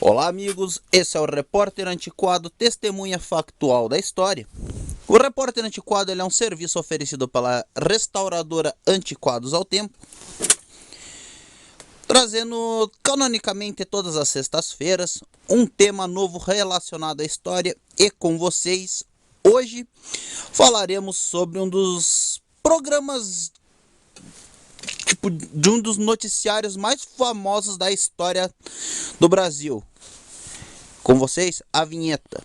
Olá, amigos, esse é o Repórter Antiquado, testemunha factual da história. O Repórter Antiquado ele é um serviço oferecido pela restauradora Antiquados ao Tempo, trazendo canonicamente todas as sextas-feiras um tema novo relacionado à história. E com vocês, hoje falaremos sobre um dos programas, de um dos noticiários mais famosos da história do Brasil. Com vocês, a vinheta.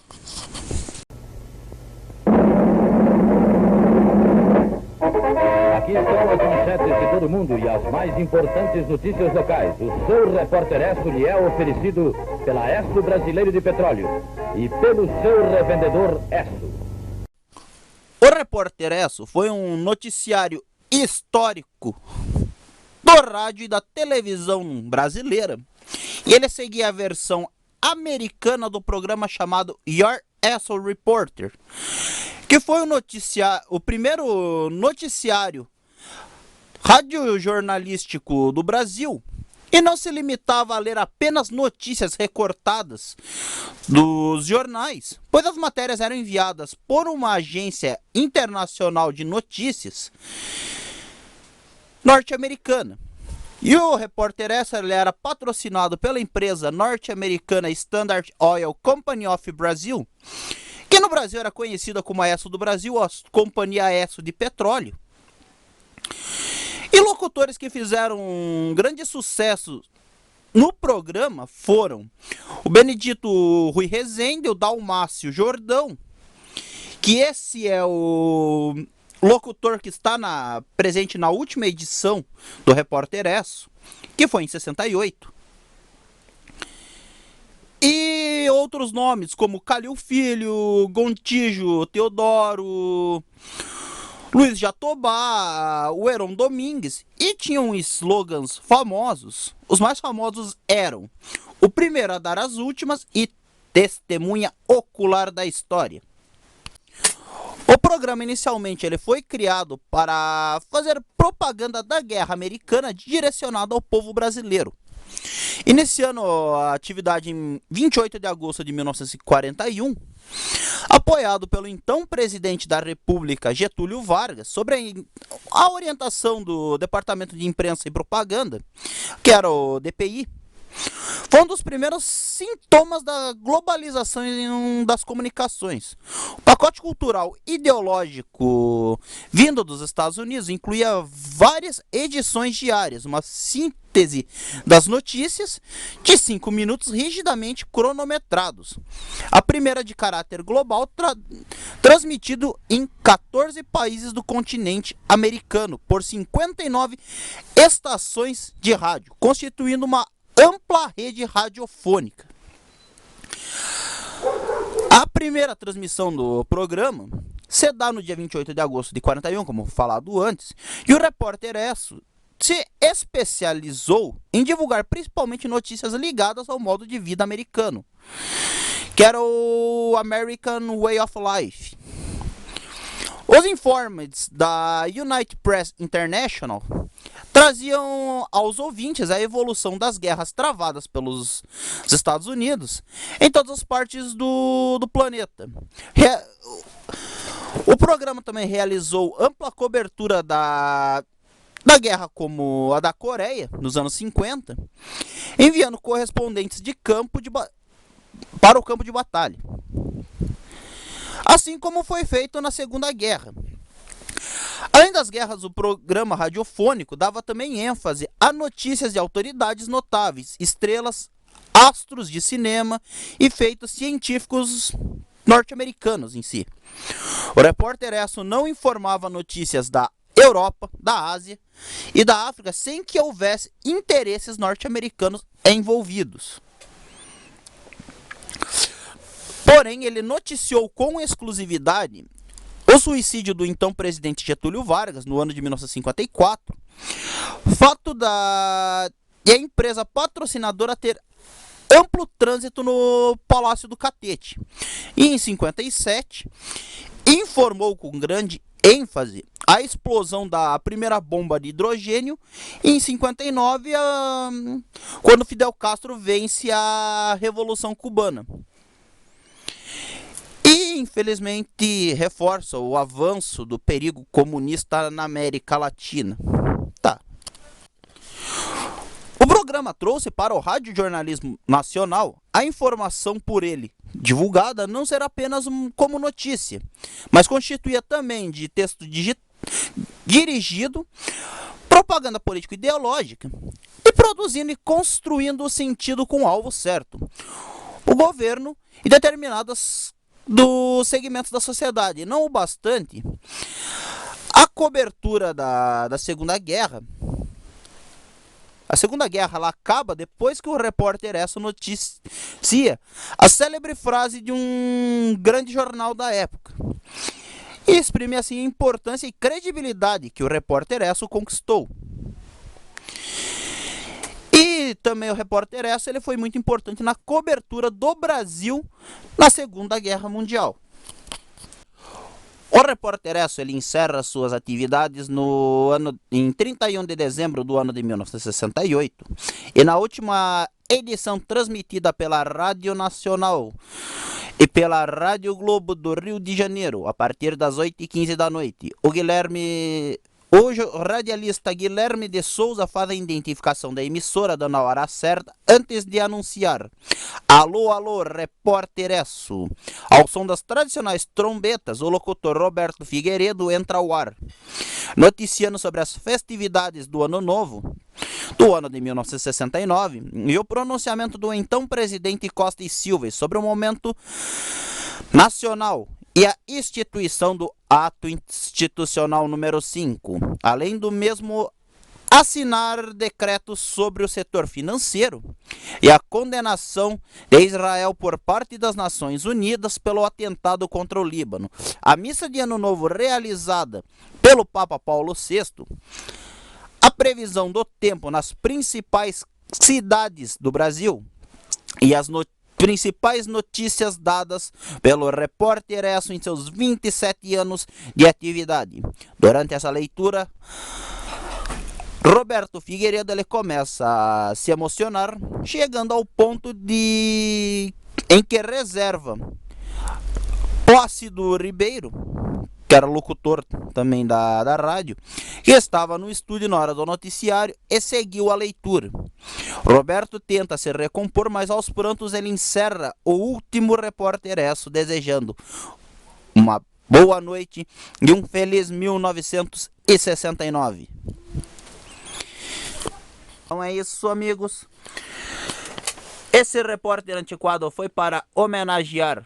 Aqui estão as manchetes de todo mundo e as mais importantes notícias locais. O seu Repórter Esso lhe é oferecido pela Esso Brasileiro de Petróleo e pelo seu revendedor Esso. O Repórter Esso foi um noticiário histórico do rádio e da televisão brasileira. E ele seguia a versão americana do programa chamado Your Esso Reporter, que foi o primeiro noticiário radiojornalístico do Brasil, e não se limitava a ler apenas notícias recortadas dos jornais, pois as matérias eram enviadas por uma agência internacional de notícias norte-americana. E o Repórter Esso era patrocinado pela empresa norte-americana Standard Oil Company of Brazil, que no Brasil era conhecida como a Esso do Brasil, a Companhia Esso de Petróleo. E locutores que fizeram um grande sucesso no programa foram o Benedito Rui Rezende, o Dalmácio Jordão, que esse é o locutor que está presente na última edição do Repórter Esso, que foi em 68. E outros nomes como Calil Filho, Gontijo Teodoro, Luiz Jatobá, o Heron Domingues, e tinham slogans famosos. Os mais famosos eram: o primeiro a dar as últimas e testemunha ocular da história. O programa inicialmente ele foi criado para fazer propaganda da guerra americana direcionada ao povo brasileiro. Iniciando a atividade em 28 de agosto de 1941, apoiado pelo então presidente da República, Getúlio Vargas, sobre a orientação do Departamento de Imprensa e Propaganda, que era o DPI, foi um dos primeiros sintomas da globalização das comunicações. O pacote cultural ideológico vindo dos Estados Unidos incluía várias edições diárias, uma síntese das notícias de 5 minutos rigidamente cronometrados. A primeira de caráter global, transmitido em 14 países do continente americano, por 59 estações de rádio, constituindo uma ampla rede radiofônica. A primeira transmissão do programa se dá no dia 28 de agosto de 41, como falado antes, e o Repórter Esso se especializou em divulgar principalmente notícias ligadas ao modo de vida americano, que era o American Way of Life. Os informes da United Press International traziam aos ouvintes a evolução das guerras travadas pelos Estados Unidos em todas as partes do planeta. O programa também realizou ampla cobertura da guerra como a da Coreia, nos anos 50, enviando correspondentes de para o campo de batalha, assim como foi feito na Segunda Guerra. Além das guerras, o programa radiofônico dava também ênfase a notícias de autoridades notáveis, estrelas, astros de cinema e feitos científicos norte-americanos em si. O Repórter Esso não informava notícias da Europa, da Ásia e da África sem que houvesse interesses norte-americanos envolvidos. Porém, ele noticiou com exclusividade o suicídio do então presidente Getúlio Vargas no ano de 1954, fato da empresa patrocinadora ter amplo trânsito no Palácio do Catete. E em 57, informou com grande ênfase a explosão da primeira bomba de hidrogênio, e em 59, quando Fidel Castro vence a Revolução Cubana. E, infelizmente, reforça o avanço do perigo comunista na América Latina. Tá. O programa trouxe para o radiojornalismo nacional a informação por ele divulgada não ser apenas como notícia, mas constituía também de texto dirigido, propaganda político-ideológica e produzindo e construindo o sentido com o alvo certo, o governo e determinadas dos segmentos da sociedade. Não o bastante, a cobertura da Segunda Guerra. A Segunda Guerra ela acaba depois que o repórter essa noticia a célebre frase de um grande jornal da época. E exprime assim a importância e credibilidade que o repórter essa conquistou. E também o repórter essa ele foi muito importante na cobertura do Brasil na Segunda Guerra Mundial. O repórter Esso ele encerra suas atividades em 31 de dezembro do ano de 1968 e na última edição transmitida pela Rádio Nacional e pela Rádio Globo do Rio de Janeiro a partir das 8h15 da noite. O radialista Guilherme de Souza faz a identificação da emissora dando a hora certa antes de anunciar: alô, alô, repórter Esso. Ao som das tradicionais trombetas, o locutor Roberto Figueiredo entra ao ar, noticiando sobre as festividades do Ano Novo do ano de 1969 e o pronunciamento do então presidente Costa e Silva sobre o momento nacional e a instituição do Ato Institucional número 5, além do mesmo assinar decretos sobre o setor financeiro e a condenação de Israel por parte das Nações Unidas pelo atentado contra o Líbano. A missa de Ano Novo realizada pelo Papa Paulo VI, a previsão do tempo nas principais cidades do Brasil e as principais notícias dadas pelo repórter Esso em seus 27 anos de atividade. Durante essa leitura, Roberto Figueiredo ele começa a se emocionar, chegando ao ponto em que reserva Plácido Ribeiro, que era locutor também da rádio, que estava no estúdio na hora do noticiário e seguiu a leitura. Roberto tenta se recompor, mas aos prantos ele encerra o último repórter Esso, desejando uma boa noite e um feliz 1969. Então é isso, amigos. Esse repórter antiquado foi para homenagear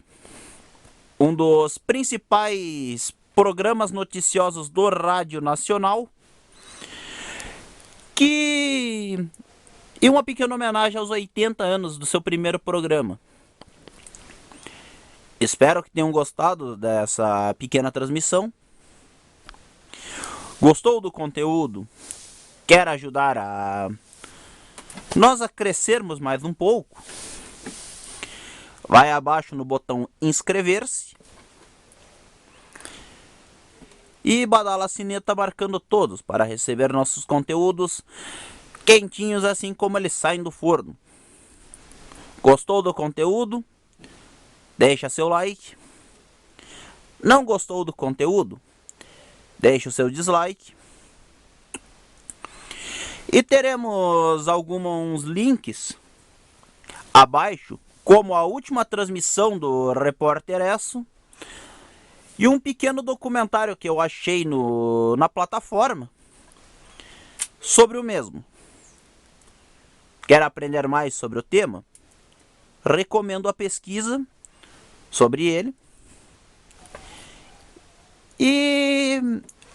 um dos principais programas noticiosos do Rádio Nacional, e uma pequena homenagem aos 80 anos do seu primeiro programa. Espero que tenham gostado dessa pequena transmissão. Gostou do conteúdo? Quer ajudar nós a crescermos mais um pouco? Vai abaixo no botão inscrever-se e badala a sineta marcando todos para receber nossos conteúdos quentinhos assim como eles saem do forno. Gostou do conteúdo? Deixa seu like. Não gostou do conteúdo? Deixa o seu dislike. E teremos alguns links abaixo, como a última transmissão do repórter Esso e um pequeno documentário que eu achei na plataforma sobre o mesmo. Quer aprender mais sobre o tema? Recomendo a pesquisa sobre ele. E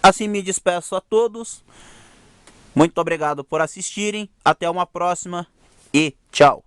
assim me despeço a todos. Muito obrigado por assistirem. Até uma próxima e tchau.